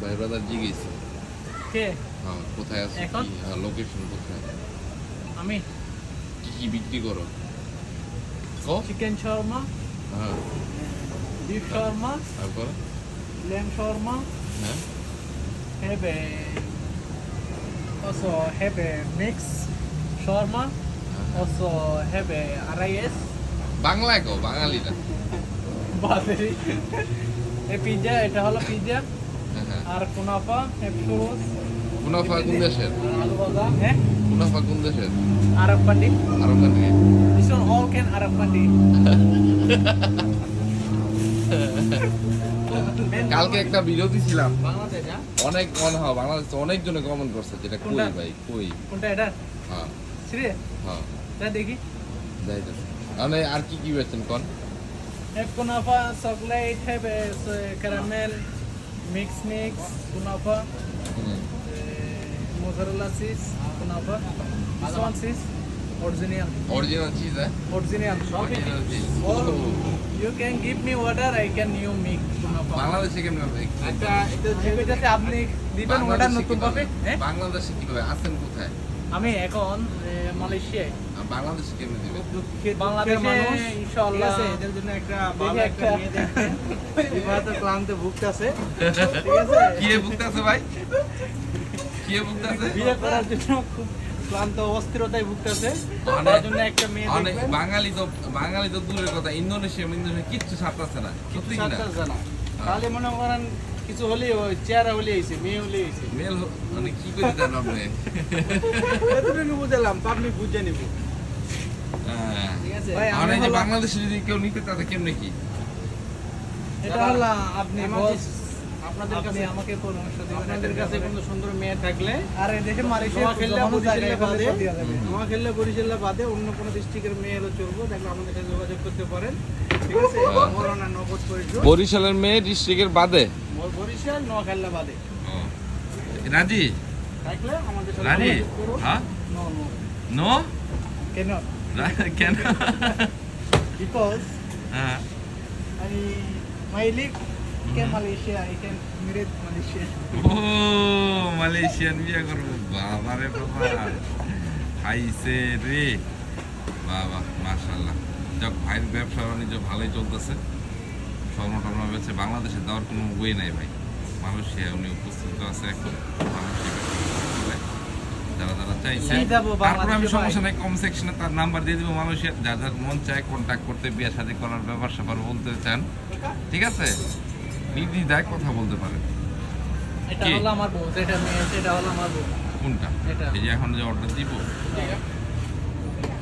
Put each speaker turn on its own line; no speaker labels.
ভাই ব্রাদার জিজ্ঞেস
কে?
হ্যাঁ কোথায় আছে
এখন?
লোকেশন কোথায়
আমি
কি কি বিক্রি করো
চিকেন শাওয়ারমা,
হ্যাঁ
বিফ শাওয়ারমা,
তারপর
lamb shawarma,
হ্যাঁ
have a also have a mix shawarma, also have a RIS,
বাংলায় কো বাঙালিটা
বাদেরি এই পিজ্জা, এটা হলো পিজ্জা
হ্যাঁ হ্যাঁ
আর কুনাফা, হেপসুস,
মুনাফা কোন দেশের
আলু ভাজা, হ্যাঁ
মুনাফা কোন দেশের
Arab country,
Arab country
this one all can Arab country.
কালকে একটা ভিডিও দিছিলাম
বাংলাদেশ, হ্যাঁ
অনেক মনে হয় বাংলাদেশ অনেক জনে কমেন্ট করছে যেটা কই
কোনটা?
ভাই কই
কোনটা এটা?
হ্যাঁ
সিরিয়াস?
হ্যাঁ
এটা দেখি।
যাইতেছে মানে আর কি কি বেচেন কোন
Have kunafa, chocolate, have a caramel, mix, kunafa, mozzarella cheese, kunafa. This one cheese, original.
Original cheese হ্যাঁ
Original.
Original cheese
Or you can give me order, I can new mix kunafa.
বাংলাদেশে কেমন
যেটাতে আপনি দিবেন order নতুন পাবে।
বাংলাদেশে কিভাবে আছেন কোথায়
আমি এখন মালয়েশিয়ায়।
আর বাংলাদেশে কেমন দিবে
বাংলাদেশে ইনশাআল্লাহ
এদের জন্য একটা
দেখি
ভালো একটা
একটা-
মেয়ে দেখতে বিবাহিত ক্লান্তে ভুগতেছে, ঠিক আছে?
কি ভুগতেছে ভাই কি ভুগতেছে
বিয়ে করার জন্য খুব ক্লান্ত অস্থিরতায় ভুগতেছে,
অনেক-
তার জন্য একটা মেয়ে
অনেক
দেখবেন।
বাঙালি তো দূরের কথা ইন্দোনেশিয়া কিচ্ছু ছাড়তেছে না সত্যি কিনা
ছাড়তেছে না। খালি মনে করেন কিছু হলেই ওই চেহারা হলেই হয়েছে, মেয়ে হলেই হয়েছে।
মেল মানে কি করে দেন আপনি
এতটুকু বুঝলাম, আপনি বুঝে নিব,
হ্যাঁ।
ঠিক আছে?
ভাই,
আর এই যে
হলো-
বাংলাদেশে যদি কেউ নিতে তাতে কেমনে কি
এটা হলো আপনি
আমাদের-
বস,
আপনাদের
আপনি
কাছে
আমাকে পরামর্শ দিবেন
আপনাদের
এটার
কাছে
ব্যাপারে।
কোনো সুন্দর মেয়ে থাকলে
আর এই দেশে মালয়েশিয়া
নোয়া খেললে
জমানো
বরিশালে
জায়গায়
বাদে,
ফেলে দেওয়া যাবে।
নোয়া খেললে বরিশালে বাদে অন্য কোনো ডিস্ট্রিক্টের মেয়ে হলে চলবো, দেখলে আমাদের সাথে যোগাযোগ করতে পারেন, ঠিক আছে?
হ্যাঁ।
মৌলানা নগদ পরিষদ,
বরিশালের মেয়ে ডিস্ট্রিক্টের বাদে
বরিশাল নোয়া খেললে বাদে
রাজি
থাকলে আমাদের সাথে
রাজি
যোগাযোগ করুন।
হ্যাঁ
No, no.
No
Cannot.
কেন
Because
হ্যাঁ
my live can Malaysia, I can marry Malaysia.
ও মালয়েশিয়ান বিয়ে করবো বাবা রে বাবা খাইছে রে বাবা মাশাআল্লাহ যাক ভাইয়ের ব্যবসা বাণিজ্য ভালোই চলতেছে স্বর্ণ টর্ণ বেচে বাংলাদেশে দেওয়ার কোনো ওয়ে নাই ভাই মালয়েশিয়া উনি উপস্থিত আছে এখন মালয়েশিয়া যারা যারা চাইছে
এই যাবো
তারপরে আমি
বাংলাদেশে
সমস্যা
ভাই।
নাই কম সেকশনে তার নাম্বার দিয়ে দিব মালয়েশিয়া যার যার মন চায় কন্ট্যাক্ট করতে বিয়ে শাদী করার ব্যাপার স্যাপার বলতে চান ঠিক আছে নির্দ্বিধায় কথা বলতে পারেন
এটা
কি?
হলো আমার বউ, যেটা মেয়ে, এটা হলো আমার বউ।
কোনটা
এটা।
এই যে এখন যে অর্ডার দিব